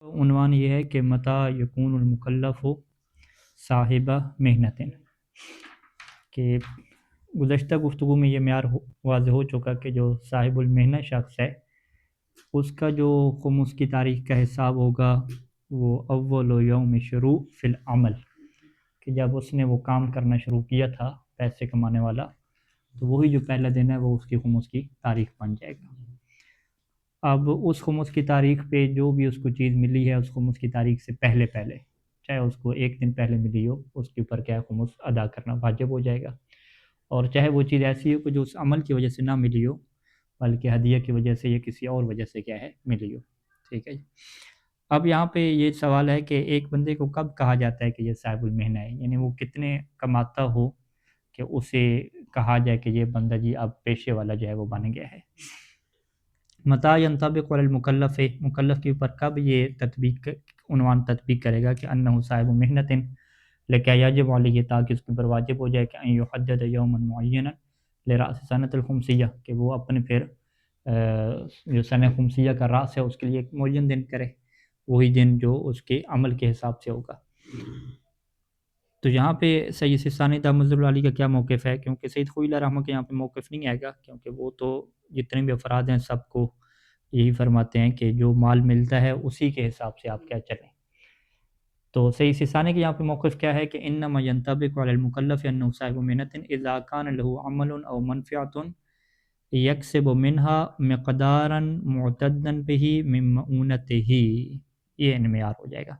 عنوان یہ ہے کہ متى یکون المکلف صاحب محنت، کہ گزشتہ گفتگو میں یہ معیار واضح ہو چکا کہ جو صاحب المحنت شخص ہے اس کا جو خمس کی تاریخ کا حساب ہوگا وہ اول یوم شروع فی العمل، کہ جب اس نے وہ کام کرنا شروع کیا تھا پیسے کمانے والا، تو وہی جو پہلا دن ہے وہ اس کی خمس کی تاریخ بن جائے گا۔ اب اس خمس کی تاریخ پہ جو بھی اس کو چیز ملی ہے اس خمس کی تاریخ سے پہلے چاہے اس کو ایک دن پہلے ملی ہو، اس کے اوپر کیا ہے خمس ادا کرنا واجب ہو جائے گا، اور چاہے وہ چیز ایسی ہو کہ جو اس عمل کی وجہ سے نہ ملی ہو بلکہ ہدیہ کی وجہ سے یا کسی اور وجہ سے کیا ہے ملی ہو۔ ٹھیک ہے جی۔ اب یہاں پہ یہ سوال ہے کہ ایک بندے کو کب کہا جاتا ہے کہ یہ صاحب المحنہ ہے، یعنی وہ کتنے کماتا ہو کہ اسے کہا جائے کہ یہ بندہ جی اب پیشے والا جو ہے وہ بن گیا ہے۔ متى ينطبق علی المکلف، مکلف کے اوپر کب یہ عنوان تطبیق کرے گا کہ انہ صاحب محنت، لیکن یجب علیہ تاکہ اس کے اوپر واجب ہو جائے کہ ان یحدد یوما معینا لراس سنۃ الخمسیہ، کہ وہ اپنے پھر جو سنہ خمسیہ کا راس ہے اس کے لیے ایک معین دن کرے، وہی دن جو اس کے عمل کے حساب سے ہوگا۔ تو یہاں پہ سید سستانی دامت اللہ علیہ کا کیا موقف ہے، کیونکہ سید خوئی اللہ رحمہ کے یہاں پہ موقف نہیں آئے گا، کیونکہ وہ تو جتنے بھی افراد ہیں سب کو یہی فرماتے ہیں کہ جو مال ملتا ہے اسی کے حساب سے آپ کیا چلیں۔ تو سید سستانی کے یہاں پہ موقف کیا ہے کہ انما ينطبق على المکلف انه صاحب محنت اذا كان له عمل او منفعة يكسب منها مقدارا معتدا به من مؤونته، یہ معیار ہو جائے گا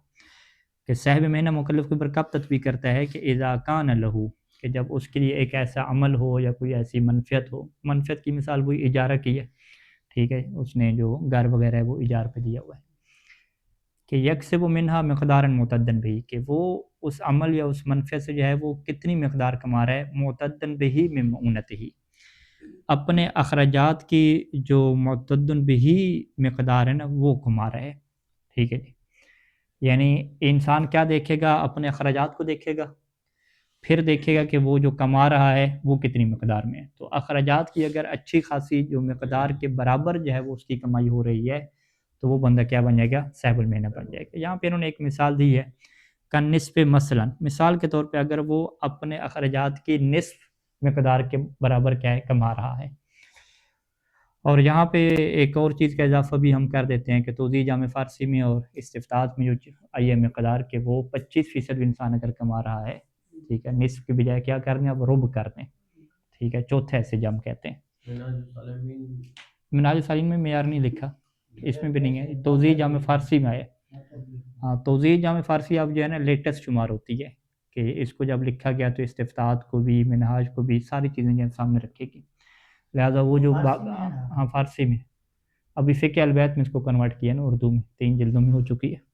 کہ صاحب محنت مکلف کے اوپر کب تطبیق کرتا ہے کہ اذا كان له، کہ جب اس کے لیے ایک ایسا عمل ہو یا کوئی ایسی منفعت ہو۔ منفعت کی مثال وہی اجارہ کی ہے، ٹھیک ہے، اس نے جو گھر وغیرہ ہے وہ اجار پہ دیا ہوا ہے، کہ یکسب منہا مقدارا معتدن بہی، کہ وہ اس عمل یا اس منفعت سے جو ہے وہ کتنی مقدار کما رہا ہے، معتدن بہی من مؤونتہ، اپنے اخراجات کی جو معتدن بہی مقدار ہے نا وہ کما رہا ہے۔ ٹھیک ہے جی، یعنی انسان کیا دیکھے گا، اپنے اخراجات کو دیکھے گا، پھر دیکھے گا کہ وہ جو کما رہا ہے وہ کتنی مقدار میں ہے۔ تو اخراجات کی اگر اچھی خاصی جو مقدار کے برابر جو ہے وہ اس کی کمائی ہو رہی ہے تو وہ بندہ کیا بن جائے گا، صاحب المحنہ بن جائے گا۔ یہاں پہ انہوں نے ایک مثال دی ہے کہ نصف، مثلا مثال کے طور پہ اگر وہ اپنے اخراجات کی نصف مقدار کے برابر کیا ہے کما رہا ہے۔ اور یہاں پہ ایک اور چیز کا اضافہ بھی ہم کر دیتے ہیں کہ توضیح جامع فارسی میں اور استفتاحات میں جو آئی ہے مقدار کے وہ 25% انسان اگر کما رہا ہے، ٹھیک ہے، نصف کے بجائے کیا کرنے اب ربع کر دیں، ٹھیک ہے، چوتھے ایسے جم کہتے ہیں۔ مناج الصالحین میں معیار نہیں لکھا، اس میں بھی نہیں ہے، توضیح جامع فارسی میں آیا۔ ہاں، توضیح جامع فارسی اب جو ہے نا لیٹسٹ شمار ہوتی ہے، کہ اس کو جب لکھا گیا تو استفتاحات کو بھی منہاج کو بھی ساری چیزیں جو سامنے رکھے گی، لہٰذا وہ جو ہاں فارسی میں ابھی فقہ البیت میں اس کو کنورٹ کیا نا اردو میں، 3 جلدوں میں ہو چکی ہے۔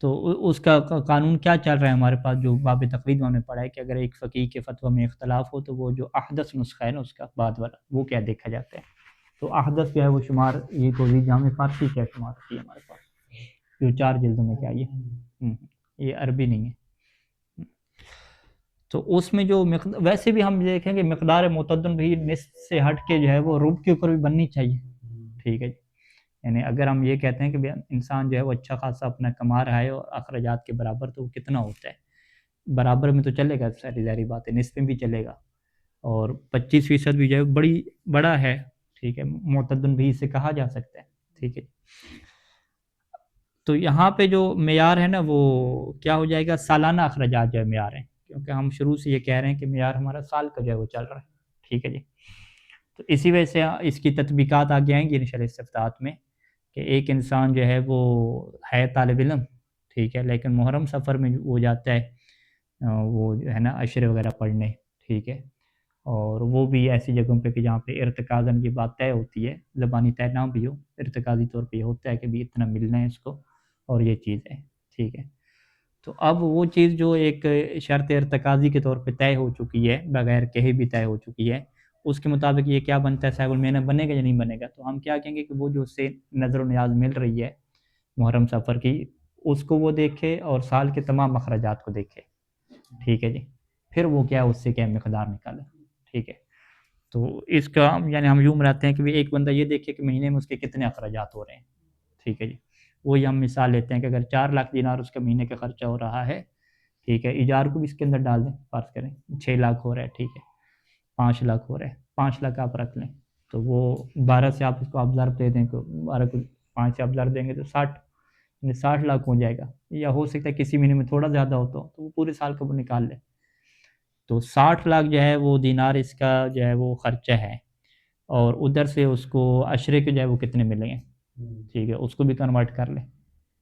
تو اس کا قانون کیا چل رہا ہے ہمارے پاس، جو باب تقلید میں ہم نے پڑھا ہے کہ اگر ایک فقیہ کے فتویٰ میں اختلاف ہو تو وہ جو احدث نسخہ ہے نا اس کا بعد والا وہ کیا دیکھا جاتا ہے، تو احدث کیا ہے وہ شمار یہ توضیح جامع فارسی کیا شمار ہوتی ہے ہمارے پاس، جو 4 جلدوں میں کیا یہ عربی نہیں ہے۔ تو اس میں جو ویسے بھی ہم دیکھیں کہ مقدار معتدن بھی نصف سے ہٹ کے جو ہے وہ ربع کے اوپر بھی بننی چاہیے، ٹھیک ہے جی، یعنی اگر ہم یہ کہتے ہیں کہ انسان جو ہے وہ اچھا خاصا اپنا کما رہا ہے اور اخراجات کے برابر، تو وہ کتنا ہوتا ہے، برابر میں تو چلے گا، ساری ظاہری بات ہے، نصف میں بھی چلے گا، اور 25% بھی جو ہے بڑا ہے، ٹھیک ہے، معتدن بھی اسے کہا جا سکتا ہے، ٹھیک ہے۔ تو یہاں پہ جو معیار ہے نا وہ کیا ہو جائے گا، سالانہ اخراجات جو ہے معیار ہیں، کیونکہ ہم شروع سے یہ کہہ رہے ہیں کہ معیار ہمارا سال کا جو ہے وہ چل رہا ہے، ٹھیک ہے جی۔ تو اسی وجہ سے اس کی تطبیقات آگے آئیں گی انشاءاللہ استفتاحات میں، کہ ایک انسان جو ہے وہ ہے طالب علم، ٹھیک ہے، لیکن محرم سفر میں وہ جاتا ہے وہ جو ہے نا عشرے وغیرہ پڑھنے، ٹھیک ہے، اور وہ بھی ایسی جگہوں پہ کہ جہاں پہ ارتکازاً یہ بات طے ہوتی ہے، زبانی طے نہ بھی ہو، ارتکازی طور پہ یہ ہوتا ہے کہ بھی اتنا ملنا ہے اس کو اور یہ چیز ہے، ٹھیک ہے۔ تو اب وہ چیز جو ایک شرط ارتکازی کے طور پہ طے ہو چکی ہے، بغیر کہے بھی طے ہو چکی ہے، اس کے مطابق یہ کیا بنتا ہے، صاحب المحنہ بنے گا یا نہیں بنے گا، تو ہم کیا کہیں گے کہ وہ جو اس سے نظر و نیاز مل رہی ہے محرم سفر کی، اس کو وہ دیکھے اور سال کے تمام اخراجات کو دیکھے، ٹھیک ہے جی، پھر وہ کیا اس سے کیا مقدار نکالے، ٹھیک ہے۔ تو اس کا یعنی ہم یوں مراتے ہیں کہ ایک بندہ یہ دیکھے کہ مہینے میں اس کے کتنے اخراجات ہو رہے ہیں، ٹھیک ہے جی، وہی ہم مثال لیتے ہیں کہ اگر 4 لاکھ دینار اس کا مہینے کا خرچہ ہو رہا ہے، ٹھیک ہے، ایجار کو بھی اس کے اندر ڈال دیں، فرض کریں 6 لاکھ ہو رہا ہے، ٹھیک ہے، 5 لاکھ ہو رہا ہے، 5 لاکھ آپ رکھ لیں، تو وہ 12 سے آپ اس کو ابزارو دے دیں، 12 کو 5 سے ابزارو دیں گے تو 60 لاکھ ہو جائے گا، یا ہو سکتا ہے کسی مہینے میں تھوڑا زیادہ ہو تو وہ پورے سال کا وہ نکال لیں. تو 60 لاکھ جو ہے وہ دینار اس کا جو ہے وہ خرچہ ہے، اور ادھر سے اس کو عشرے کے جو ہے وہ کتنے ملیں گے، ٹھیک ہے، اس کو بھی کنورٹ کر لیں،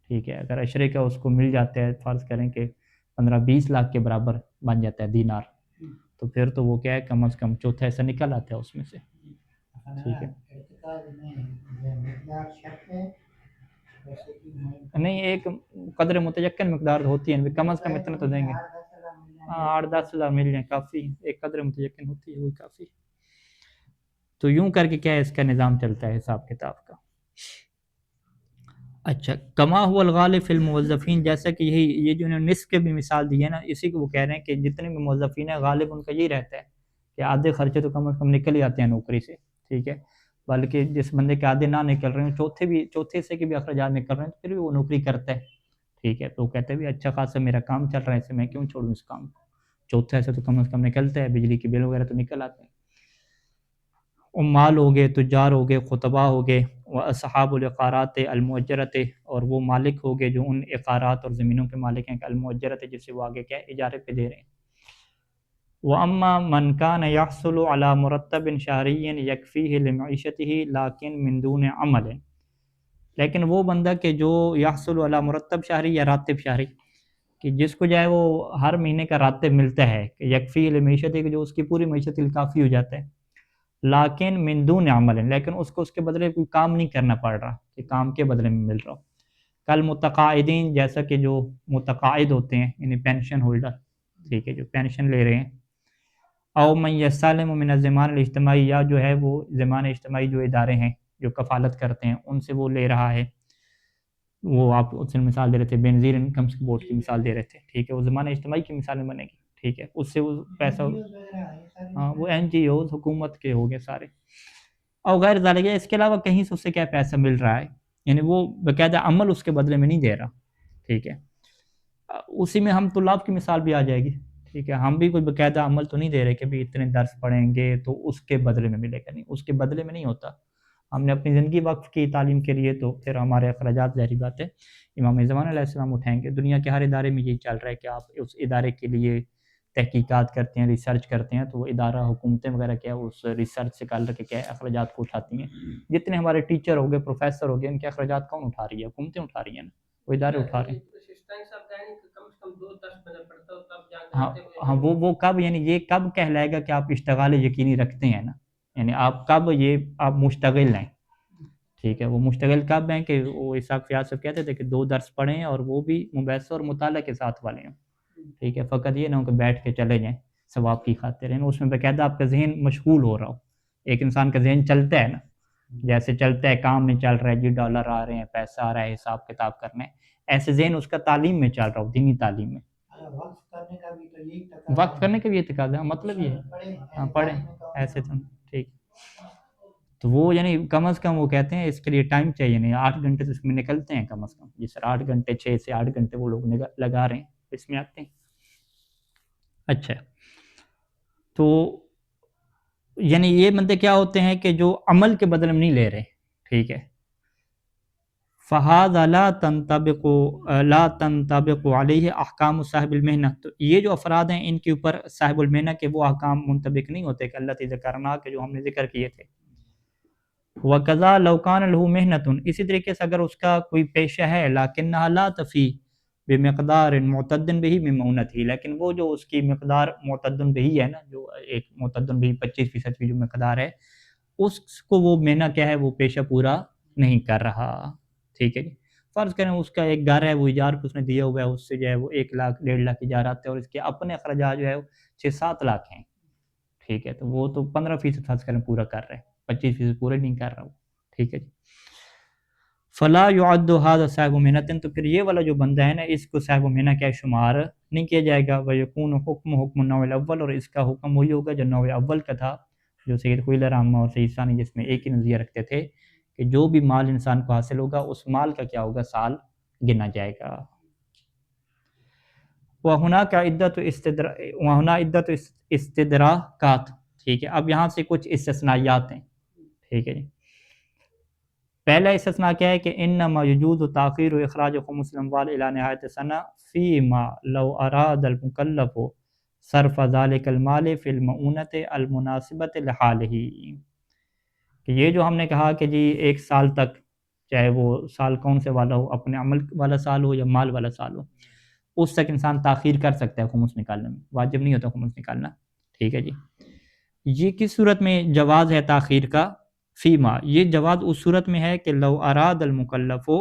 ٹھیک ہے. اگر عشرے کا اس کو مل جاتا ہے، فرض کریں کہ 15-20 لاکھ کے برابر بن جاتا ہے دینار، تو پھر تو وہ کیا ہے، کم از کم چوتھا حصہ نکل آتا ہے اس میں سے، ٹھیک ہے. نہیں، ایک قدر متیقن مقدار ہوتی ہے، کم از کم اتنا تو دیں گے. 8-10 ہزار مل جائیں کافی، ایک قدر متیقن ہوتی ہے وہی کافی. تو یوں کر کے کیا ہے اس کا نظام چلتا ہے حساب کتاب کا. اچھا، کما هو الغالب فی الموظفین، جیسا کہ یہ جو انہوں نے نصف کے بھی مثال دی ہے نا، اسی کو وہ کہہ رہے ہیں کہ جتنے بھی موظفین ہیں غالب ان کا یہی رہتا ہے کہ آدھے خرچے تو کم از کم نکل ہی آتے ہیں نوکری سے، ٹھیک ہے. بلکہ جس بندے کے آدھے نہ نکل رہے ہیں، چوتھے حصے کے بھی اخراجات نکل رہے ہیں، تو پھر بھی وہ نوکری کرتا ہے، ٹھیک ہے. تو وہ کہتے ہیں بھی اچھا خاصا میرا کام چل رہا ہے، اسے میں کیوں چھوڑوں اس کام کو، چوتھا حصہ تو کم از کم نکلتا ہے، بجلی کے بل وغیرہ تو نکل آتے ہیں. عمال ہو گئے، تجار ہو گئے، خطبہ ہو گئے، و اصحاب الاقارات المؤجرت، اور وہ مالک ہو گئے جو ان اقارات اور زمینوں کے مالک ہیں، المؤجرت جسے وہ آگے کیا ہے اجارے پہ دے رہے ہیں. وَأَمَّا مَنْ كَانَ يَحْصُلُ عَلَى مُرَتَّبٍ شَهْرِيٍّ يَكْفِيهِ لِمَعِيشَتِهِ لَكِنْ مِنْ دُونِ عَمَلٍ، لیکن وہ بندہ کہ جو یحصل علی مرتب شہری یا راتب شہری، کہ جس کو جو ہے وہ ہر مہینے کا راتب ملتا ہے، کہ یکفی لمعیشت ہے، کہ جو اس کی پوری معیشت کے لیے کافی ہو جاتا ہے، لیکن من دون عمل، لیکن اس کو اس کے بدلے کوئی کام نہیں کرنا پڑ رہا، کہ کام کے بدلے میں مل رہا ہو. کل متقاعدین، جیسا کہ جو متقاعد ہوتے ہیں یعنی پینشن ہولڈر، ٹھیک ہے، جو پینشن لے رہے ہیں. او من یسلم من الضمان الاجتماعی، یا جو ہے وہ ضمان اجتماعی جو ادارے ہیں جو کفالت کرتے ہیں ان سے وہ لے رہا ہے. وہ آپ اس سے مثال دے رہے تھے، بینظیر انکمز بورڈ کی مثال دے رہے تھے، ٹھیک ہے، وہ ضمان اجتماعی کی مثال میں بنے گی، ٹھیک ہے. اس سے وہ پیسہ، ہاں وہ این جی اوز حکومت کے ہو گئے سارے، اور غیر ذالک، اس کے علاوہ کہیں سے اس سے کیا پیسہ مل رہا ہے، یعنی وہ باقاعدہ عمل اس کے بدلے میں نہیں دے رہا، ٹھیک ہے. اسی میں ہم طلاب کی مثال بھی آ جائے گی، ٹھیک ہے. ہم بھی کوئی باقاعدہ عمل تو نہیں دے رہے کہ بھی اتنے درس پڑھیں گے تو اس کے بدلے میں ملے گا، نہیں، اس کے بدلے میں نہیں ہوتا. ہم نے اپنی زندگی وقف کی تعلیم کے لیے، تو پھر ہمارے اخراجات ظاہری بات ہے امام زمان علیہ السلام اٹھائیں گے. دنیا کے ہر ادارے میں یہی چل رہا ہے کہ آپ اس ادارے کے لیے تحقیقات کرتے ہیں، ریسرچ کرتے ہیں، تو وہ ادارہ حکومتیں وغیرہ کیا اس ریسرچ سے کر کے کیا اخراجات کو اٹھاتی ہیں. جتنے ہمارے ٹیچر ہو گئے، پروفیسر ہو گئے، ان کے اخراجات کون اٹھا رہی ہے؟ حکومتیں اٹھا رہی ہیں نا، وہ ادارے اٹھا رہے ہیں. ہاں ہاں، وہ کب، یعنی یہ کب کہلائے گا کہ آپ اشتغال یقینی رکھتے ہیں نا، یعنی آپ کب یہ آپ مشتغل ہیں، ٹھیک ہے. وہ مشتغل کب ہیں کہ وہ اسحاق فیاض صاحب کہتے تھے کہ 2 درس پڑھیں اور وہ بھی مباحثہ اور مطالعہ کے ساتھ والے ہیں، ٹھیک ہے. فقط یہ نہ ہو کہ بیٹھ کے چلے جائیں ثواب کی خاطر، یعنی اس میں باقاعدہ آپ کا ذہن مشغول ہو رہا ہو. ایک انسان کا ذہن چلتا ہے نا، جیسے چلتا ہے کام میں چل رہا ہے، جی ڈالر آ رہے ہیں، پیسہ آ رہا ہے، حساب کتاب کرنے، ایسے ذہن اس کا تعلیم میں چل رہا ہو، دینی تعلیم میں. وقف کرنے کا بھی یہ تقاضا ہے، مطلب یہ ہے ہاں پڑھیں ایسے تو ٹھیک. تو وہ یعنی کم از کم وہ کہتے ہیں اس کے لیے ٹائم چاہیے، نہیں 8 گھنٹے تو اس میں نکلتے ہیں کم از کم. جی سر 8 گھنٹے، 6 سے 8 گھنٹے وہ لوگ لگا رہے ہیں اس میں آتے ہیں. اچھا، تو یعنی یہ بندے کیا ہوتے ہیں کہ جو عمل کے بدلے میں نہیں لے رہے، ٹھیک ہے. فَهَذَا لَا تَنْطَبِقُ عَلَيْهِ احکام صاحب المحنہ، تو یہ جو افراد ہیں ان کے اوپر صاحب المحنہ کے وہ احکام منطبق نہیں ہوتے کہ اللہ ذکرنا کہ جو ہم نے ذکر کیے تھے. وَكَذَا لَوْ كَانَ لَهُ مِحْنَةٌ، اسی طریقے سے اگر اس کا کوئی پیشہ ہے، لَكِنَّهَا لَا تَفِي بِمِقْدَارٍ مُعْتَدٍ بِهِ مِن مَعُونَتِهِ، لیکن وہ جو اس کی مقدار معتد بہی ہے نا، جو ایک معتد بہی 25% کی جو مقدار ہے، اس کو وہ مہینہ کیا ہے وہ پیشہ پورا نہیں کر رہا، ٹھیک ہے جی. فرض کریں اس کا ایک گھر ہے، وہ ایجار کو اس نے دیا ہوا ہے، اس سے جو ہے وہ 1 لاکھ 1.5 لاکھ ایجار آتے ہیں، اور اس کے اپنے اخراجات جو ہے 6-7 لاکھ ہیں، ٹھیک ہے. تو وہ تو 15% فرض کریں پورا کر رہے ہیں، 25% پورے نہیں کر رہا وہ، ٹھیک ہے جی. فلا يعد هذا صاحب محنت، تو پھر یہ والا جو بندہ ہے نا، اس کو صاحب محنت کیا شمار نہیں کیا جائے گا. ويكون حکم النوع الاول، اور اس کا حکم وہی ہوگا جو نوع اول کا تھا، جو سید خویلر عامہ اور سید ثانی، جس میں ایک ہی نظریہ رکھتے تھے کہ جو بھی مال انسان کو حاصل ہوگا اس مال کا کیا ہوگا، سال گنا جائے گا۔ وَهُنَا عِدَّةُ استدراکات، ٹھیک ہے۔ اب یہاں سے کچھ استثنائیات ہیں، ٹھیک ہے جی۔ پہلا استثناء کیا ہے کہ انما یجوز تاخیر اخراج خمس الاموال الی نہایت السنہ فیما لو اراد المکلف صرف ذلک المال فی المعونۃ المناسبۃ لحالہ، کہ یہ جو ہم نے کہا کہ جی ایک سال تک، چاہے وہ سال کون سے والا ہو، اپنے عمل والا سال ہو یا مال والا سال ہو، اس تک انسان تاخیر کر سکتا ہے خمس نکالنے میں، واجب نہیں ہوتا خمس نکالنا، ٹھیک ہے جی۔ یہ کس صورت میں جواز ہے تاخیر کا؟ فیما، یہ جواز اس صورت میں ہے کہ لو اراد المکلف ہو،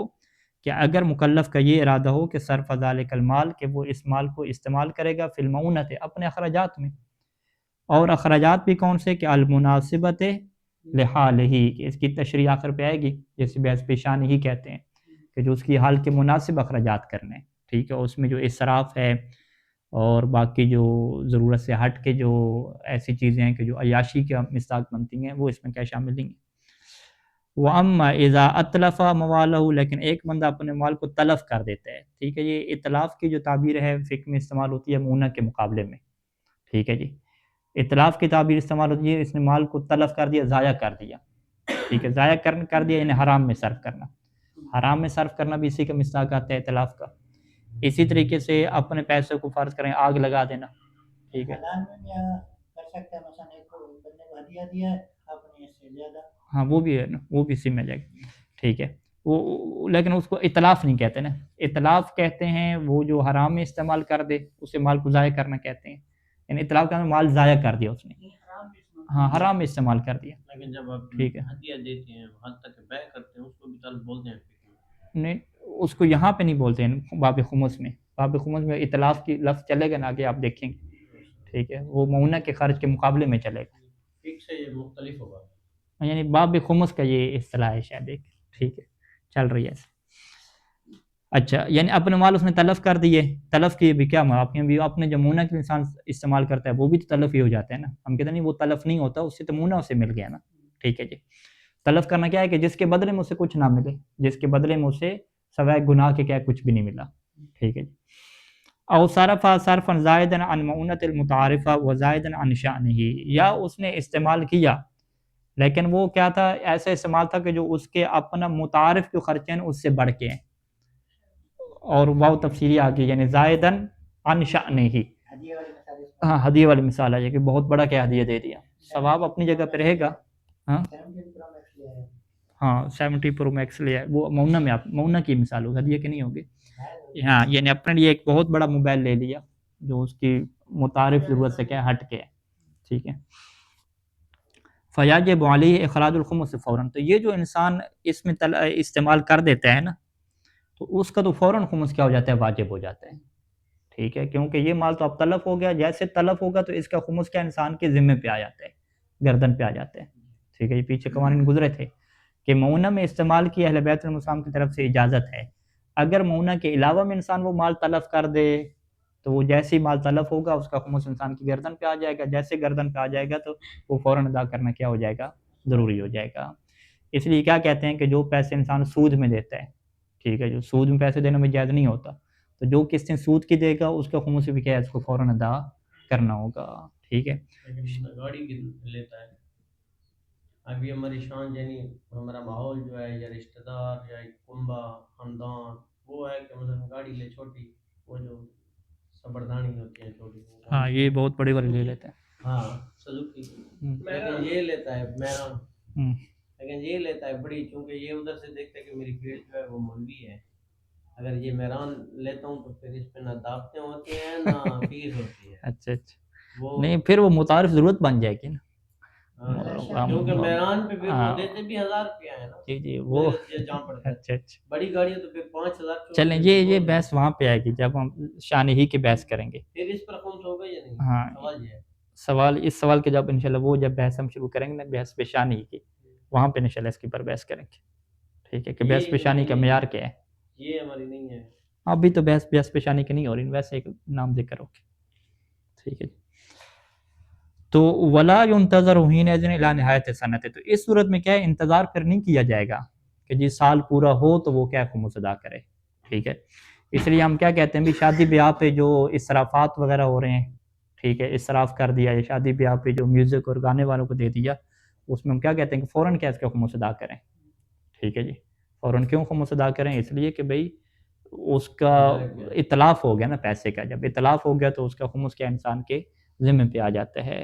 کہ اگر مکلف کا یہ ارادہ ہو کہ صرف ذالک المال، کہ وہ اس مال کو استعمال کرے گا فی المعونۃ، اپنے اخراجات میں، اور اخراجات بھی کون سے، کہ المناسبت لحالہ، کہ اس کی تشریح آخر پہ آئے گی، جیسے بحث پیشانی ہی کہتے ہیں کہ جو اس کی حال کے مناسب اخراجات کرنے، ٹھیک ہے، اس میں جو اسراف ہے اور باقی جو ضرورت سے ہٹ کے جو ایسی چیزیں ہیں کہ جو عیاشی کا مصداق بنتی ہیں، وہ اس میں کیا شامل نہیں ہیں۔ وَأَمَّا إِذَا أَتْلَفَ مَوَالَهُ، لیکن ایک بندہ اپنے مال کو تلف کر دیتا ہے، ٹھیک ہے، یہ اتلاف کی جو تعبیر ہے فقہ میں استعمال ہوتی ہے مونہ کے مقابلے میں، ٹھیک ہے جی۔ اتلاف کی تعبیر استعمال ہوتی ہے اس نے مال کو تلف کر دیا، ضائع کر دیا، ٹھیک ہے، ضائع کر دیا یعنی حرام میں صرف کرنا، حرام میں صرف کرنا بھی اسی کا مصداق آتا ہے اتلاف کا۔ اسی طریقے سے اپنے پیسے کو فرض کریں آگ لگا دینا، ٹھیک ہے، ہاں وہ بھی ہے نا، وہ بھی اسی میں جائے گا، ٹھیک ہے، وہ لیکن اس کو اتلاف نہیں کہتے نا، اتلاف کہتے ہیں وہ جو حرام میں استعمال کر دے اسے مال کو ضائع کرنا کہتے ہیں، یعنی اتلاف کا مال ضائع کر دیا اس نے، ہاں حرام میں استعمال کر دیا، لیکن جب آپ ٹھیک ہے، ہدیہ دیتے ہیں حد تک بیع کرتے ہیں اس کو بھی طلب بولتے ہیں، نہیں اس کو یہاں پہ نہیں بولتے ہیں باب خمس میں، باب خمس میں اتلاف کی لفظ چلے گا نا آگے آپ دیکھیں گے، ٹھیک ہے، وہ معونہ کے خرچ کے مقابلے میں چلے گا، فقہ سے یہ مختلف ہوگا، یعنی باب خمس کا یہ اصطلاح ہے شاید ایک، ٹھیک ہے، چل رہی ہے ایسے۔ اچھا، یعنی اپنے مال اس نے تلف کر دیے، تلف کیے بھی کیا آپ نے جو مونہ کے انسان استعمال کرتا ہے وہ بھی تو تلف ہی ہو جاتا ہے نا، ہم کہتے ہیں نہیں وہ تلف نہیں ہوتا، اس سے تو مونہ اسے مل گیا نا، ٹھیک ہے جی۔ تلف کرنا کیا ہے کہ جس کے بدلے میں اسے کچھ نہ ملے، جس کے بدلے میں اسے سوائے گناہ کے کیا کچھ بھی نہیں ملا، ٹھیک ہے جی۔ او صرفا صرفا زائدا عن مؤونۃ المتعارفہ و زائدا عن شأنہ، یا اس نے استعمال کیا لیکن وہ کیا تھا، ایسا استعمال تھا کہ جو اس کے اپنا متعارف جو خرچے ہیں اس سے بڑھ کے ہیں، اور واو تفسیری آ گئی یعنی زائدن عن شأنہ، ہاں ہدیہ والی مثال ہے کہ بہت بڑا کیا ہدیہ دے دیا، ثواب اپنی جگہ پہ رہے گا، ہاں 70 پرو میکس لیا ہے وہ مونہ میں، آپ مونہ کی مثال ہوگی، ہدیہ کی نہیں ہوگی، ہاں یعنی اپنے لیے ایک بہت بڑا موبائل لے لیا جو اس کی متعارف ضرورت سے کیا ہٹ کے ہے، ٹھیک ہے۔ فیاجب علیہ اخراج الخمس فوراً، تو یہ جو انسان اس میں استعمال کر دیتا ہے نا تو اس کا تو فوراً خمس کیا ہو جاتا ہے، واجب ہو جاتا ہے، ٹھیک ہے، کیونکہ یہ مال تو اب تلف ہو گیا، جیسے تلف ہوگا تو اس کا خمس کیا انسان کے ذمے پہ آ جاتا ہے، گردن پہ آ جاتا ہے، ٹھیک ہے، یہ پیچھے قوانین گزرے تھے کہ معونہ میں استعمال کی اہل بیت المسلم کی طرف سے اجازت ہے، اگر معونہ کے علاوہ میں انسان وہ مال تلف کر دے تو وہ جیسے ہی مال تلف ہوگا اس کا خمس انسان کی گردن پہ آ جائے گا، جیسے گردن پہ آ جائے گا تو وہ فوراً ادا کرنا کیا ہو جائے گا، ضروری ہو جائے گا۔ اس لیے کیا کہتے ہیں کہ جو پیسے انسان سود میں دیتا ہے، ٹھیک ہے، جو سود میں پیسے دینے میں جائز نہیں ہوتا، تو جو قسطیں سود کی دے گا اس کا خمس بھی کیا ہے، اس کو فوراً ادا کرنا ہوگا، ٹھیک ہے۔ لیکن گاڑی کی لیتا ہے، ابھی ہماری شان یعنی ہمارا ماحول جو ہے یا رشتہ دار یا کنبہ خاندان وہ ہے کہ مثلا گاڑی لے چھوٹی، وہ جو سبردانی ہوتی ہے چھوٹی، ہاں یہ بہت بڑی والی لے لیتے ہیں، ہاں سزوکی، لیکن یہ لیتا ہے میران، لیکن یہ لیتا ہے بڑی، چونکہ یہ ادھر سے دیکھتا ہے کہ میری بھیڑ جو ہے وہ مولوی ہے، اگر یہ میران لیتا ہوں تو پھر اس پہ نہ دعوتیں ہوتی ہیں نہ فیس ہوتی ہے، اچھا نہیں پھر وہ متعارف ضرورت بن جائے گی نا، کیونکہ میران پہ پھر وہ دیتے بھی 1000 روپیہ ہے نا، جی وہ جام پڑتا ہے، اچھا بڑی گاڑی ہے تو پھر 5000۔ چلیں یہ بحث وہاں پہ آئے گی جب ہم شان ہی کی بحث کریں گے، پھر اس پر خمس ہوگا یا نہیں، ہاں سوال یہ ہے، اس سوال کے جب انشاءاللہ وہ جب بحث ہم شروع کریں گے نا بحث پیشانی کی، وہاں پہ انشاءاللہ اس کے اوپر بحث کریں گے، ٹھیک ہے، کہ بحث پیشانی کا معیار کیا ہے، یہ ہماری نہیں ہے، ابھی تو بحث پیشانی کی نہیں ہو رہی، ویسے ایک نام ذکر ہوگی، ٹھیک ہے۔ تو ولا ينتظر حینئذ الی نہایت سنت، تو اس صورت میں کیا ہے انتظار پھر نہیں کیا جائے گا کہ جی سال پورا ہو تو وہ کیا خمس ادا کرے، ٹھیک ہے۔ اس لیے ہم کیا کہتے ہیں بھی شادی بیاہ پہ جو اسرافات وغیرہ ہو رہے ہیں، ٹھیک ہے، اسراف کر دیا یا شادی بیاہ پہ جو میوزک اور گانے والوں کو دے دیا، اس میں ہم کیا کہتے ہیں کہ فوراً کیا اس کا خمس ادا کریں، ٹھیک ہے جی۔ فوراً کیوں خمس ادا کریں؟ اس لیے کہ بھئی اس کا اتلاف ہو گیا نا پیسے کا، جب اتلاف ہو گیا تو اس کا خمس کیا انسان کے ذمہ پہ آ جاتا ہے۔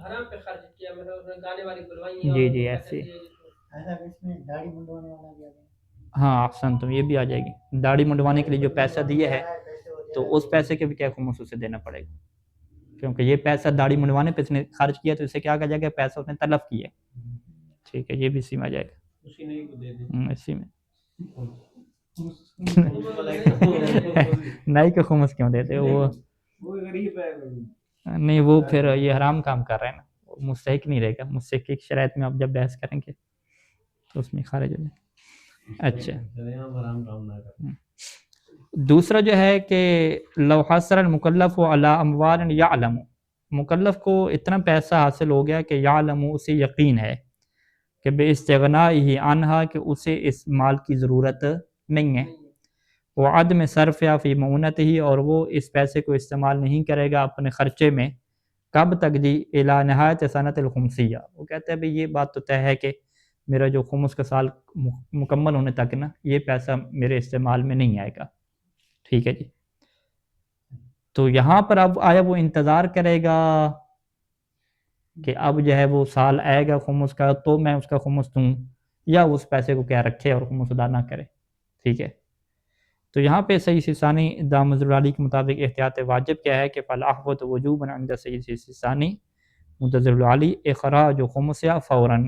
حرام پہ خرچ کیا، مطلب اس نے گانے والی بلوائی، جی جی ایسے اس میں داڑھی منڈوانے والا بھی آ گیا۔ ہاں احسن، تو یہ بھی آ جائے گی، داڑھی منڈوانے کے لیے جو پیسہ دیا ہے تو اس پیسے کے بھی کیا خمس اسے دینا پڑے گا، کیونکہ یہ پیسہ داڑھی منڈوانے پہ اس نے خرچ کیا تو اسے کیا کہا جائے گا، پیسہ اس نے تلف کیا، ٹھیک ہے، یہ بھی اسی میں آ جائے گا، اسی نہیں کو دے دیں، اسی میں نہیں کہ خمس کیوں دیتے وہ غریب ہے، نہیں، وہ پھر یہ حرام کام کر رہے ہیں نا، وہ مستحق نہیں رہے گا، مستحق کی شرائط میں آپ جب بحث کریں گے تو اس میں خارج ہو جائے۔ اچھا حرام کام نہ کریں۔ دوسرا جو ہے کہ لو حصر المکلف علی اموال یعلم، مکلف کو اتنا پیسہ حاصل ہو گیا کہ یعلم، اسے یقین ہے کہ بے استغناء عنہا، کہ اسے اس مال کی ضرورت نہیں ہے، وعدم صرف فی معونتہ، اور وہ اس پیسے کو استعمال نہیں کرے گا اپنے خرچے میں، کب تک جی، الی نہایت سنت الخمسیہ، وہ کہتا ہے بھئی یہ بات تو طے ہے کہ میرا جو خمس کا سال مکمل ہونے تک نا یہ پیسہ میرے استعمال میں نہیں آئے گا، ٹھیک ہے جی۔ تو یہاں پر اب آیا وہ انتظار کرے گا کہ اب جو ہے وہ سال آئے گا خمس کا تو میں اس کا خمس دوں، یا اس پیسے کو کیا رکھے اور خمس ادا نہ کرے، ٹھیک ہے۔ تو یہاں پہ سید سیستانی دامت العالی کے مطابق احتیاط واجب کیا ہے کہ فالاحوط وجوبا عند سید سیستانی منتظر العالی اخراج خمسہ فوراً،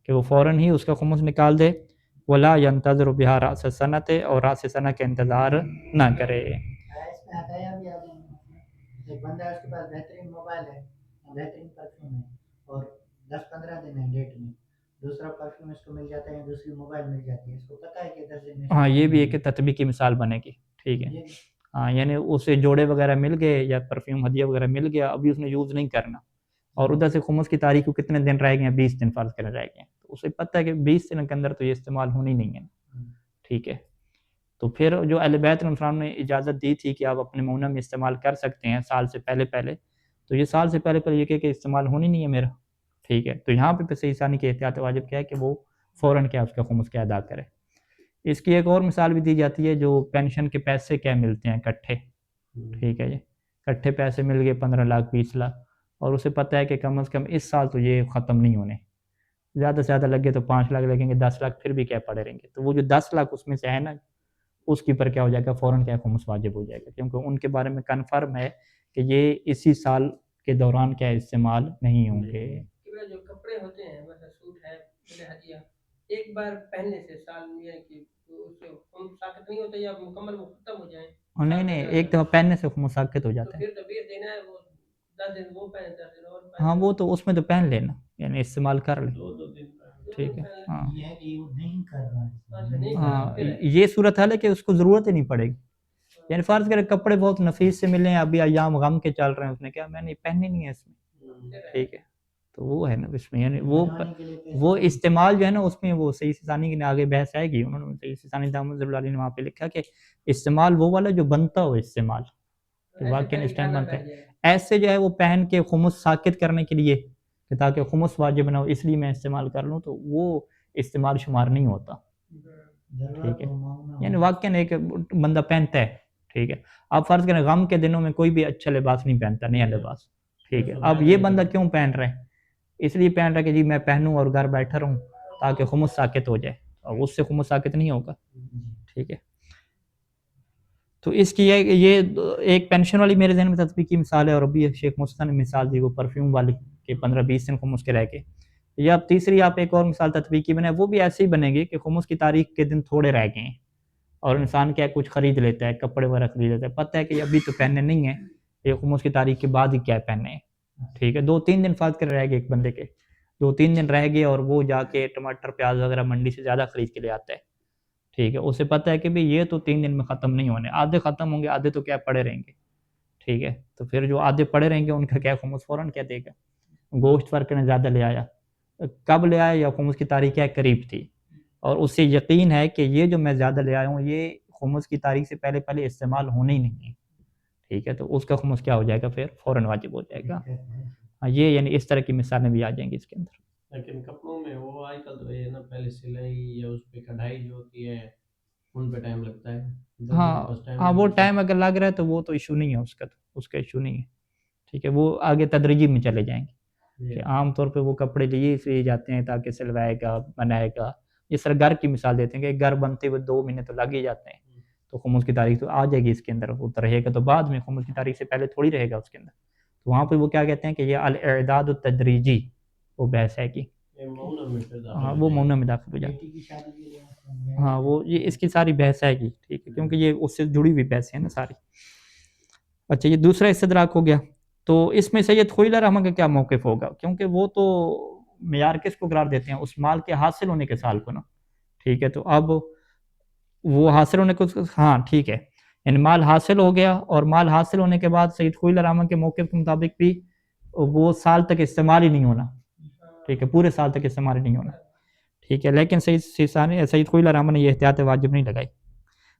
کہ وہ فوراً ہی اس کا خمس نکال دے، ولا ينتظر بها راس السنت، اور راس سنہ کا انتظار نہ کرے۔ اس میں ہدایہ بھی آ جائیں گے، ایک بندہ اس کے پاس بہترین موبائل ہے، بہترین پرفیوم ہے، اور 10-15 دن ہے ڈیٹ میں، دوسرا پرفیوم اس کو مل جاتا ہے، دوسری موبائل مل جاتی ہے، اس کو پتہ ہے کہ 10 دن میں، ہاں یہ بھی ایک تطبیقی مثال بنے گی، ٹھیک ہے، ہاں یعنی اسے جوڑے وغیرہ مل گئے یا پرفیوم ہدیہ وغیرہ مل گیا، ابھی اس نے یوز نہیں کرنا، اور ادھر سے خمس کی تاریخ کو کتنے دن رہ گئے ہیں، 20 دن فرض کرے رہ گئے ہیں، تو اسے پتہ ہے کہ 20 دن کے اندر تو یہ استعمال ہونی نہیں ہے، ٹھیک ہے۔ تو پھر جو اہل بیت علیہ السلام نے اجازت دی تھی کہ آپ اپنے معونہ میں استعمال کر سکتے ہیں سال سے پہلے پہلے، تو یہ سال سے پہلے پہلے یہ کہ استعمال ہونی نہیں ہے میرا، ٹھیک ہے۔ تو یہاں پہ سید ثانی کی احتیاط واجب کیا ہے کہ وہ فوراً کیا اس کا خمس کیا ادا کرے۔ اس کی ایک اور مثال بھی دی جاتی ہے، جو پینشن کے پیسے کیا ملتے ہیں اکٹھے، ٹھیک ہے جی، اکٹھے پیسے مل گئے 15 لاکھ 20 لاکھ، اور اسے پتہ ہے کہ کم از کم اس سال تو یہ ختم نہیں ہونے، زیادہ سے زیادہ لگے تو 5 لاکھ لگیں گے، 10 لاکھ پھر بھی کیا پڑے رہیں گے، تو وہ جو 10 لاکھ اس میں سے ہے نا، اس کی پر کیا ہو جائے گا، فوراً کیا خمس واجب ہو جائے گا، کیونکہ ان کے بارے میں کنفرم ہے کہ یہ اسی سال کے دوران کیا استعمال نہیں ہوں گے۔ جو کپڑے ہوتے ہیں مثلا سوٹ ہے، ہدیہ ایک بار پہننے سے سال میں کہ اس سے خمس ساقط نہیں ہوتا، یا مکمل وہ ختم ہو جائیں؟ نہیں نہیں، ایک دفعہ پہننے سے خمس ساقط ہو جاتا ہے، پھر تو پھر دینا ہے، وہ 10 دن وہ پہنے، 10 دن اور پہنے، ہاں وہ تو اس میں تو پہن لینا، یعنی استعمال کر لیں، 2 دن، ٹھیک ہے، ہاں یہ ہے کہ وہ نہیں کر رہا ہے، ہاں یہ صورت حال ہے کہ اس کو ضرورت ہی نہیں پڑے گی، یعنی فرض کرے کپڑے بہت نفیس سے ملے ہیں، ابھی ایام غم کے چل رہے ہیں، اس نے کہا میں نے پہننے نہیں ہے اس میں، ٹھیک ہے، تو وہ ہے نا اس میں، یعنی وہ استعمال جو ہے نا اس میں وہ سید ثانی کے آگے بحث آئے گی، انہوں نے سید ثانی دامت العالی نے وہاں پہ لکھا کہ استعمال وہ والا جو بنتا ہو استعمال، واقعی اس ٹائم بنتا ہے، ایسے جو ہے وہ پہن کے خمس ساقط کرنے کے لیے کہ تاکہ خمس واجب نہ ہو اس لیے میں استعمال کر لوں، تو وہ استعمال شمار نہیں ہوتا، ٹھیک ہے، یعنی واقعی ایک بندہ پہنتا ہے، ٹھیک ہے، اب فرض کریں غم کے دنوں میں کوئی بھی اچھا لباس نہیں پہنتا، نیا لباس، ٹھیک ہے، اب یہ بندہ کیوں پہن رہا ہے؟ اس لیے پہن رہا ہے کہ جی میں پہنوں اور گھر بیٹھا رہوں تاکہ خمس ساقط ہو جائے، اور اس سے خمس ساقط نہیں ہوگا، ٹھیک ہے۔ تو اس کی یہ ایک پینشن والی میرے ذہن میں تطبیقی مثال ہے، اور ابھی شیخ محسن نے مثال دی وہ پرفیوم والی کہ 15-20 دن خمس کے رہ کے، یا اب تیسری آپ ایک اور مثال تطبیقی بنے، وہ بھی ایسے ہی بنے گی کہ خمس کی تاریخ کے دن تھوڑے رہ گئے ہیں، اور انسان کیا کچھ خرید لیتا ہے، کپڑے وغیرہ خرید لیتا ہے، پتہ ہے کہ ابھی تو پہننے نہیں ہیں، یہ خمس کی تاریخ کے بعد ہی کیا پہننے ہیں، ٹھیک ہے، 2-3 دن فرض کر رہ گئے ایک بندے کے، 2-3 دن رہ گئے، اور وہ جا کے ٹماٹر پیاز وغیرہ منڈی سے زیادہ خرید کے لے آتا ہے، ٹھیک ہے، اسے پتہ ہے کہ بھی یہ تو 3 دن میں ختم نہیں ہونے، آدھے ختم ہوں گے، آدھے تو کیا پڑے رہیں گے، ٹھیک ہے، تو پھر جو آدھے پڑے رہیں گے ان کا کیا خمس فوراً کیا دے گا. گوشت فرق نے زیادہ لے آیا، کب لے آیا یا خمس کی تاریخ کیا قریب تھی، اور اس سے یقین ہے کہ یہ جو میں زیادہ لے آیا ہوں یہ خمس کی تاریخ سے پہلے استعمال ہونے ہی نہیں ہے، ٹھیک ہے، تو اس کا خمس کیا ہو جائے گا، پھر فوراً واجب ہو جائے گا. یہ یعنی اس طرح کی مثالیں بھی آ جائیں گی اس کے اندر. لیکن کپڑوں میں وہ آج کل تو یہ نا پہلے سلائی یا اس پہ کڑھائی جو ہوتی ہے ان پہ ٹائم لگتا ہے. ہاں وہ ٹائم اگر لگ رہا ہے تو وہ تو ایشو نہیں ہے، اس کا ایشو نہیں ہے، ٹھیک ہے، وہ آگے تدریجی میں چلے جائیں گے کہ عام طور پہ وہ کپڑے لیے جاتے ہیں تاکہ سلوائے گا بنائے گا. جس طرح گھر کی مثال دیتے ہیں کہ گھر بنتے ہوئے 2 مہینے تو لگ ہی جاتے ہیں، تو خمس کی تاریخ تو آ جائے گی اس کے اندر، وہ تو رہے گا تو بعد میں، خمس کی تاریخ سے پہلے تھوڑی رہے گا اس کے اندر. تو وہاں پہ وہ کیا کہتے ہیں کہ یہ الاعداد التدریجی وہ بحث ہے کہ ہاں وہ مونہ میں داخل ہو جاتا ہے. ہاں وہ یہ اس کی ساری بحث ہے گی، ٹھیک ہے، کیونکہ یہ اس سے جڑی ہوئی بحث ہے نا ساری. اچھا یہ دوسرا استدراک ہو گیا. تو اس میں سید خوئی علیہ الرحمہ کا کیا موقف ہوگا، کیونکہ وہ تو معیار کس کو قرار دیتے ہیں، اس مال کے حاصل ہونے کے سال کو نا، ٹھیک ہے. تو اب وہ حاصل ہونے کو، ہاں ٹھیک ہے، یعنی مال حاصل ہو گیا، اور مال حاصل ہونے کے بعد سید خوئی علیہ الرحمہ کے موقف کے مطابق بھی وہ سال تک استعمال ہی نہیں ہونا، ٹھیک ہے، پورے سال تک استعمال ہی نہیں ہونا، ٹھیک ہے. لیکن سید خوئی علیہ الرحمہ نے یہ احتیاط واجب نہیں لگائی.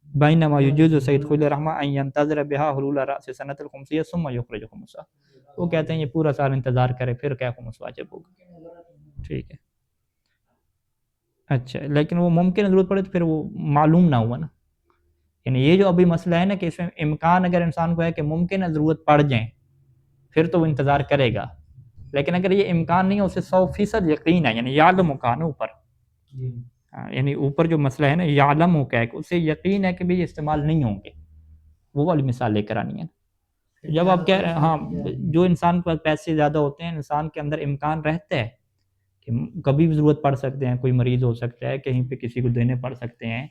بینما یجوز سید خوئی علیہ الرحمہ ان ينتظر بها حلول راس سنۃ الخمسیہ ثم یخرج خمسہ. وہ کہتے ہیں یہ پورا سال انتظار کرے پھر کیا خمس واجب ہوگا، ٹھیک ہے. اچھا لیکن وہ ممکن ضرورت پڑے تو پھر وہ معلوم نہ ہوا نا، یعنی یہ جو ابھی مسئلہ ہے نا کہ اس میں امکان اگر انسان کو ہے کہ ممکن ہے ضرورت پڑ جائیں پھر تو وہ انتظار کرے گا، لیکن اگر یہ امکان نہیں ہے اسے 100% یقین ہے، یعنی یعلم کا اوپر، یعنی اوپر جو مسئلہ ہے نا یعلم ہو کہ اسے یقین ہے کہ بھی یہ استعمال نہیں ہوں گے، وہ والی مثال لے کر آنی ہے. جب آپ کہہ رہے ہیں ہاں جو انسان کے پاس پیسے زیادہ ہوتے ہیں انسان کے اندر امکان رہتا ہے کہ کبھی بھی ضرورت پڑ سکتے ہیں، کوئی مریض ہو سکتا ہے، کہیں پہ کسی کو دینے پڑ سکتے ہیں،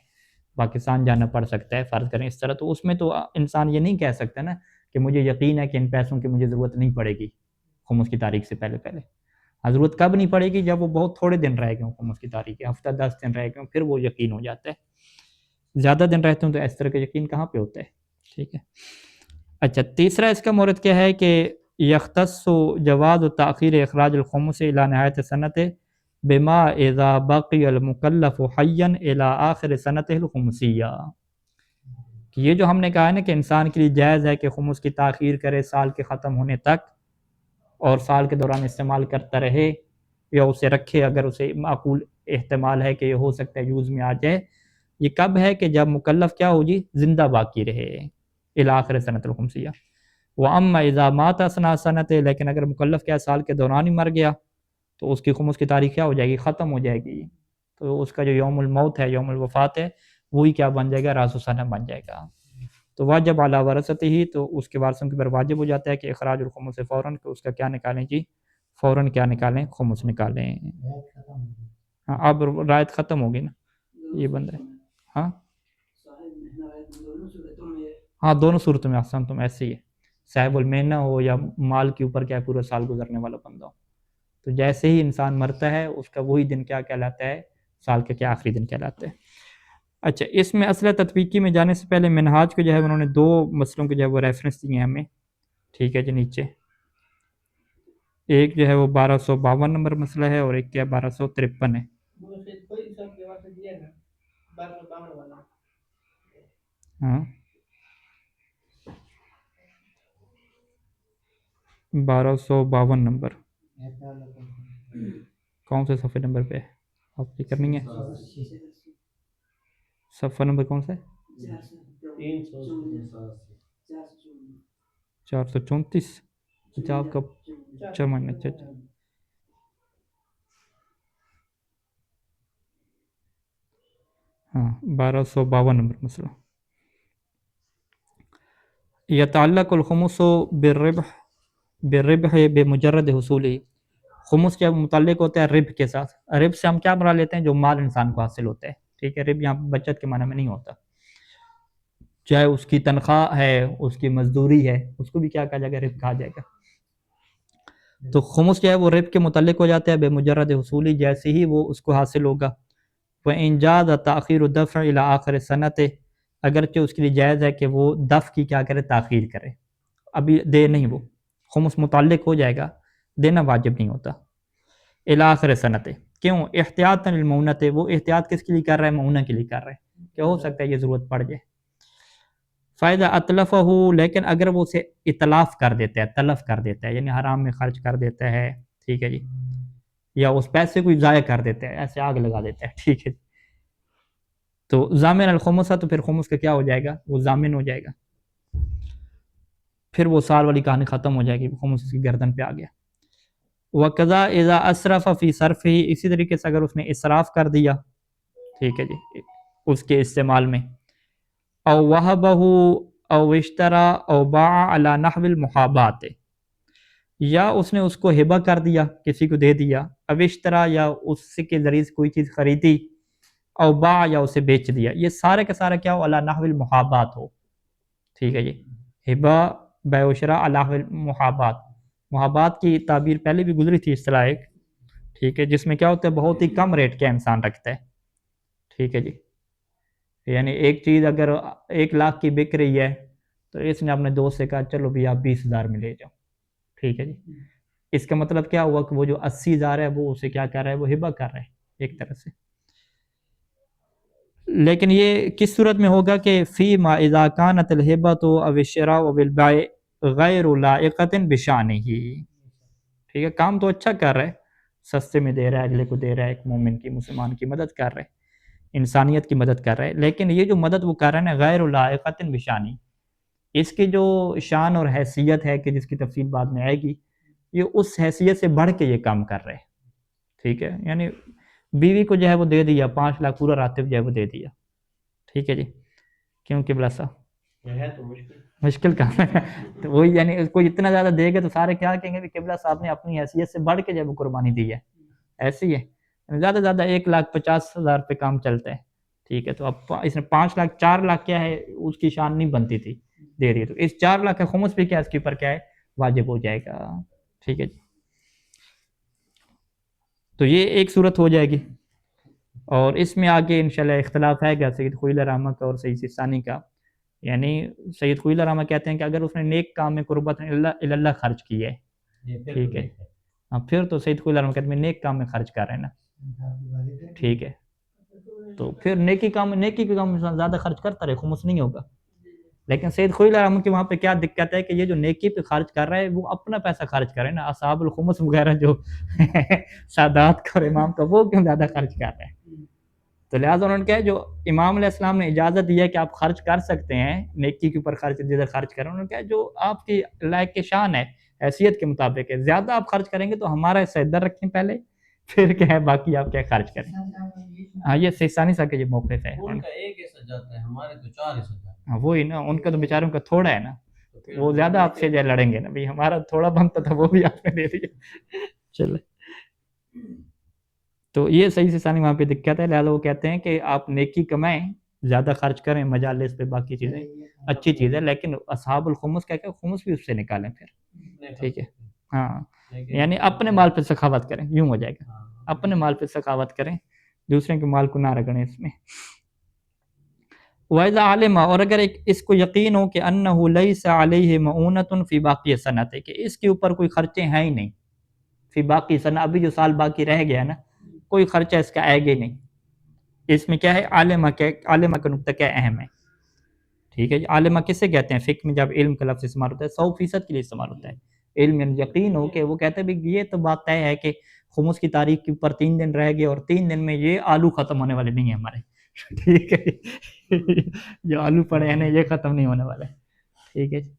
پاکستان جانا پڑ سکتا ہے فرض کریں اس طرح، تو اس میں تو انسان یہ نہیں کہہ سکتا نا کہ مجھے یقین ہے کہ ان پیسوں کی مجھے ضرورت نہیں پڑے گی خمس کی تاریخ سے پہلے. ضرورت کب نہیں پڑے گی، جب وہ بہت تھوڑے دن رہ گئے خمس کی تاریخ، ہفتہ 10 دن رہ گئے پھر وہ یقین ہو جاتا ہے. زیادہ دن رہتے ہیں تو اس طرح کا یقین کہاں پہ ہوتا ہے، ٹھیک ہے. اچھا تیسرا اس کا مورد کیا ہے کہ یختص جواز و تاخیر اخراج الخمس الی نہایت سنت بما اذا بقی المکلف حیا الی آخر سنت الخمسیہ. کہ یہ جو ہم نے کہا ہے نا کہ انسان کے لیے جائز ہے کہ خمس کی تاخیر کرے سال کے ختم ہونے تک، اور سال کے دوران استعمال کرتا رہے یا اسے رکھے اگر اسے معقول احتمال ہے کہ یہ ہو سکتا ہے یوز میں آ جائے. یہ کب ہے کہ جب مکلف کیا ہو جی زندہ باقی رہے الی آخر سنت الخمسیہ. واما اذا مات اثناء سنت، لیکن اگر مکلف کیا سال کے دوران ہی مر گیا تو اس کی خمس کی تاریخ کیا ہو جائے گی، ختم ہو جائے گی. تو اس کا جو یوم الموت ہے، یوم الوفات ہے، وہی کیا بن جائے گا، راس السنہ بن جائے گا. تو واجب علی ورثتہ ہی، تو اس کے وارثوں کے پر واجب ہو جاتا ہے کہ اخراج الخمس سے فوراً کہ اس کا کیا نکالیں جی، فوراً کیا نکالیں، خمس نکالیں. ہاں اب رعایت ختم ہوگی نا، یہ بندہ ہے. ہاں دونوں صورتوں میں احسن تم ایسے ہی ہے، صاحب المہنہ ہو یا مال کے اوپر کیا پورا سال گزرنے والا بندہ ہو. تو جیسے ہی انسان مرتا ہے اس کا وہی دن کیا کہلاتا ہے، سال کا کیا آخری دن کہلاتا ہے. اچھا اس میں اصل تطبیقی میں جانے سے پہلے منہاج کو جو ہے انہوں نے 2 مسئلوں کے جو ہے وہ ریفرنس دیے ہیں ہمیں، ٹھیک ہے جی. نیچے ایک جو ہے وہ 1252 نمبر مسئلہ ہے اور ایک کیا 1253 ہے. ہاں 1252 نمبر کون سے صفحے نمبر پہ آپ یہ کرنی ہے، صفحہ نمبر کون سا ہے، 434. اچھا آپ کا چمن، اچھا ہاں 1252 نمبر مسئلہ. یتعلق الخمس بالربح بمجرد حصولی. خمس کیا متعلق ہوتا ہے ربح کے ساتھ. ربح سے ہم کیا مراد لیتے ہیں، جو مال انسان کو حاصل ہوتا ہے، ٹھیک ہے. ربح یہاں بچت کے معنی میں نہیں ہوتا، چاہے اس کی تنخواہ ہے، اس کی مزدوری ہے، اس کو بھی کیا کہا جائے گا، ربح کہا جائے گا. تو خمس جو ہے وہ ربح کے متعلق ہو جاتا ہے بے مجرد حصولی، جیسے ہی وہ اس کو حاصل ہوگا. وَإِنْ جَازَ تَأْخِيرُ الدَّفْعِ إِلَىٰ آخِرِ السَّنَةِ، اگرچہ اس کے لیے جائز ہے کہ وہ دفع کی کیا کرے، تاخیر کرے ابھی دے نہیں، وہ خمس متعلق ہو جائے گا، دینا واجب نہیں ہوتا الی آخر سنت. کیوں؟ احتیاطاً للمؤونۃ، وہ احتیاط کس کے لیے کر رہا ہے؟ مؤونہ کے لیے کر رہا ہے کہ ہو سکتا ہے یہ ضرورت پڑ جائے. فائدہ اتلفہ، لیکن اگر وہ اسے اتلاف کر دیتا ہے، تلف کر دیتا ہے یعنی حرام میں خرچ کر دیتا ہے، ٹھیک ہے جی، یا اس پیسے کو ضائع کر دیتا ہے، ایسے آگ لگا دیتا ہے، ٹھیک ہے، تو ضامن الخمسہ، تو پھر خمس کا کیا ہو جائے گا؟ وہ ضامن ہو جائے گا، پھر وہ سال والی کہانی ختم ہو جائے گی، خمس اس کی گردن پہ آ گیا. وَقَضَا اِذَا أَسْرَفَ فِي صَرْفِهِ، اسی طریقے سے اگر اس نے اسراف کر دیا، ٹھیک ہے جی، اس کے استعمال میں، او وَهَبَهُ او اشترى او باع على نحو المحابات، یا اس نے اس کو ہبہ کر دیا، کسی کو دے دیا، او اشترى یا اس کے ذریعے سے کوئی چیز خریدی، او باع یا اسے بیچ دیا، یہ سارے کا سارا کیا ہو؟ علی نحو المحابات ہو، ٹھیک ہے جی، ہبہ بیع و شراء علی نحو المحابات. محابات کی تعبیر پہلے بھی گزری تھی اصطلاح ایک، ٹھیک ہے، جس میں کیا ہوتا ہے؟ بہت ہی کم ریٹ کا انسان رکھتا ہے، ٹھیک ہے جی، یعنی ایک چیز اگر 1,00,000 کی بک رہی ہے تو اس نے اپنے دوست سے کہا چلو بھی آپ 20,000 میں لے جاؤ، ٹھیک ہے جی، اس کا مطلب کیا ہوا کہ وہ جو 80,000 ہے وہ اسے کیا کر رہا ہے؟ وہ ہبہ کر رہا ہے ایک طرح سے. لیکن یہ کس صورت میں ہوگا کہ فی ما اذا کانت الہبۃ او الشراء بالبیع غیر لائقۃ بشانہ، ٹھیک ہے، کام تو اچھا کر رہا ہے، سستے میں دے رہا ہے، اگلے کو دے رہا ہے، ایک مومن کی، مسلمان کی مدد کر رہا ہے، انسانیت کی مدد کر رہا ہے، لیکن یہ جو مدد وہ کر رہا ہے نا غیر لائقۃ بشانی، اس کی جو شان اور حیثیت ہے کہ جس کی تفصیل بعد میں آئے گی، یہ اس حیثیت سے بڑھ کے یہ کام کر رہے ہیں، ٹھیک ہے، یعنی بیوی کو جو ہے وہ دے دیا 5,00,000 پورا راتب جو ہے وہ دے دیا، ٹھیک ہے جی، کیوں قبلہ صاحب ہے تو مشکل کام ہے، تو وہی یعنی کوئی اتنا زیادہ دے گا تو سارے کیا کہیں گے کہ قبلہ صاحب نے اپنی حیثیت سے بڑھ کے جب قربانی دی ہے، ایسے ہی ہے، زیادہ سے زیادہ 1,50,000 پہ کام چلتا ہے، ٹھیک ہے، تو اب اس نے 5,00,000 4,00,000 کیا ہے اس کی شان نہیں بنتی تھی، دے رہی ہے، تو اس 4,00,000 کا خمس بھی کیا اس کے اوپر کیا ہے؟ واجب ہو جائے گا، ٹھیک ہے جی. تو یہ ایک صورت ہو جائے گی، اور اس میں آگے انشاءاللہ اختلاف ہے گا سید خویلہ رحمہ کا اور سید سیستانی کا. یعنی سید خویلہ رحمہ کہتے ہیں کہ اگر اس نے نیک کام میں قربت اللہ خرچ کی ہے، ٹھیک ہے، ہاں پھر تو سید خویلہ رحمہ کہتے ہیں نیک کام میں خرچ کر رہے ہیں نا، ٹھیک ہے، تو پھر نیکی کے کام میں زیادہ خرچ کرتا رہے، خمس نہیں ہوگا. لیکن سید خویلہ رحمہ کے وہاں پہ کیا دقت ہے کہ یہ جو نیکی پہ خرچ کر رہا ہے وہ اپنا پیسہ خرچ کرے نا، اصحاب الخمس وغیرہ جو سادات کا اور امام کا وہ کیوں زیادہ خرچ کر رہے ہیں. تو لہٰذا انہوں نے کہا جو امام علیہ السلام نے اجازت دی ہے کہ آپ خرچ کر سکتے ہیں، نیکی کے اوپر خرچ جدھر خرچ کریں، انہوں نے کہا جو آپ کی لائق کے شان ہے، حیثیت کے مطابق ہے، زیادہ آپ خرچ کریں گے تو ہمارا حصہ ادھر رکھیں پہلے، پھر کیا ہے باقی آپ کیا خرچ کریں. ہاں یہ سیستانی صاحب کے یہ موقف ہے، ان کا ایک حصہ جاتا ہے، ہمارے تو 4 حصہ جاتا ہے. ہاں وہی نا، ان کا تو بیچاروں کا تھوڑا ہے نا، وہ زیادہ آپ سے جو لڑیں گے نا، بھئی ہمارا تھوڑا بنتا تھا وہ بھی آپ نے دے دیا، چلے. تو یہ صحیح سے ثانی وہاں پہ دقت ہے، لہٰذا وہ کہتے ہیں کہ آپ نیکی کمائیں، زیادہ خرچ کریں، مجالس پہ باقی چیزیں اچھی چیز ہے، لیکن اصحاب الخمس کہہ کے خمس بھی اس سے نکالیں پھر، ٹھیک ہے، ہاں یعنی اپنے مال پہ سخاوت کریں، یوں ہو جائے گا، اپنے مال پہ سخاوت کریں، دوسرے کے مال کو نہ رگڑیں اس میں. وَإِذَا عَلِمَ، اور اگر اس کو یقین ہو کہ أَنَّهُ لَيْسَ عَلَيْهِ مَعُونَةٌ فِي بَاقِيَ السَّنَةِ، کہ اس کے اوپر کوئی خرچے ہیں ہی نہیں، فی باقی سنہ، ابھی جو سال باقی رہ گیا نا کوئی خرچہ اس کا آئے گا نہیں. اس میں کیا ہے؟ عالمہ کا نقطہ کیا اہم ہے، ٹھیک ہے جی. عالمہ کس سے کہتے ہیں؟ فقہ میں جب علم کا لفظ استعمال ہوتا ہے 100% کے لیے استعمال ہوتا ہے، علم یعنی یقین ہو کہ وہ کہتے ہیں بھی یہ تو بات طے ہے کہ خمس کی تاریخ کے اوپر 3 دن رہ گئے اور 3 دن میں یہ آلو ختم ہونے والے نہیں ہیں ہمارے، ٹھیک ہے، جو آلو پڑے ہیں نا یہ ختم نہیں ہونے والے، ٹھیک ہے جی.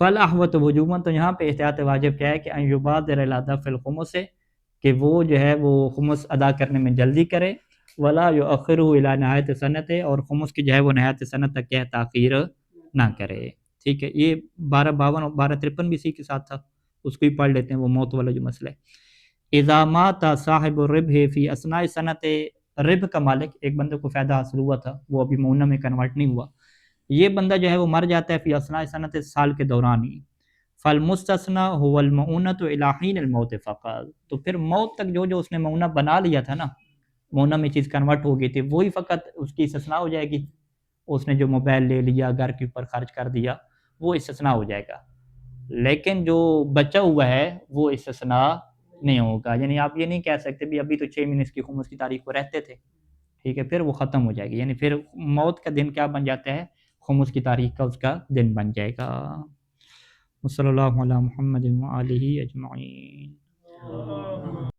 فَالْأَحْوَطُ وُجُوبًا، تو یہاں پہ احتیاط واجب کیا ہے کہ أَن يُبَادِرَ إِلَىٰ دَفْعِ الْخُمُسِ، کہ وہ جو ہے وہ خمس ادا کرنے میں جلدی کرے، وَلَا يُؤَخِّرُهُ إِلَىٰ نِهَایَةِ سَنَةٍ، اور خمس کی جو ہے وہ نہایت سنت تک کیا ہے تاخیر نہ کرے، ٹھیک ہے. یہ 1252 اور 1253 بھی اسی کے ساتھ تھا، اس کو ہی پڑھ لیتے ہیں، وہ موت والا جو مسئلہ ہے. اذا مات صاحب الربح فی اثناء سنت، ربح کا مالک، ایک بندے کو فائدہ حاصل ہوا تھا، وہ ابھی مؤنہ میں کنورٹ نہیں ہوا، یہ بندہ جو ہے وہ مر جاتا ہے فی اثناء سنت، سال کے دوران ہی، فالمستثنى هو المؤونۃ الی حین الموت فقط، تو پھر موت تک جو اس نے مؤنہ بنا لیا تھا نا، مؤنہ میں چیز کنورٹ ہو گئی تھی، وہی فقط اس کی استثناء ہو جائے گی. اس نے جو موبائل لے لیا، گھر کے اوپر خرچ کر دیا، وہ استثناء ہو جائے گا. لیکن جو بچا ہوا ہے وہ استثناء نہیں ہوگا. یعنی آپ یہ نہیں کہہ سکتے بھی ابھی تو 6 مہینے اس کی خمس کی تاریخ کو رہتے تھے، ٹھیک ہے، پھر وہ ختم ہو جائے گی، یعنی پھر موت کا دن کیا بن جاتا ہے، خمس کی تاریخ کا اس کا دن بن جائے گا. صلی اللہ علی محمد و آلہ اجمعین.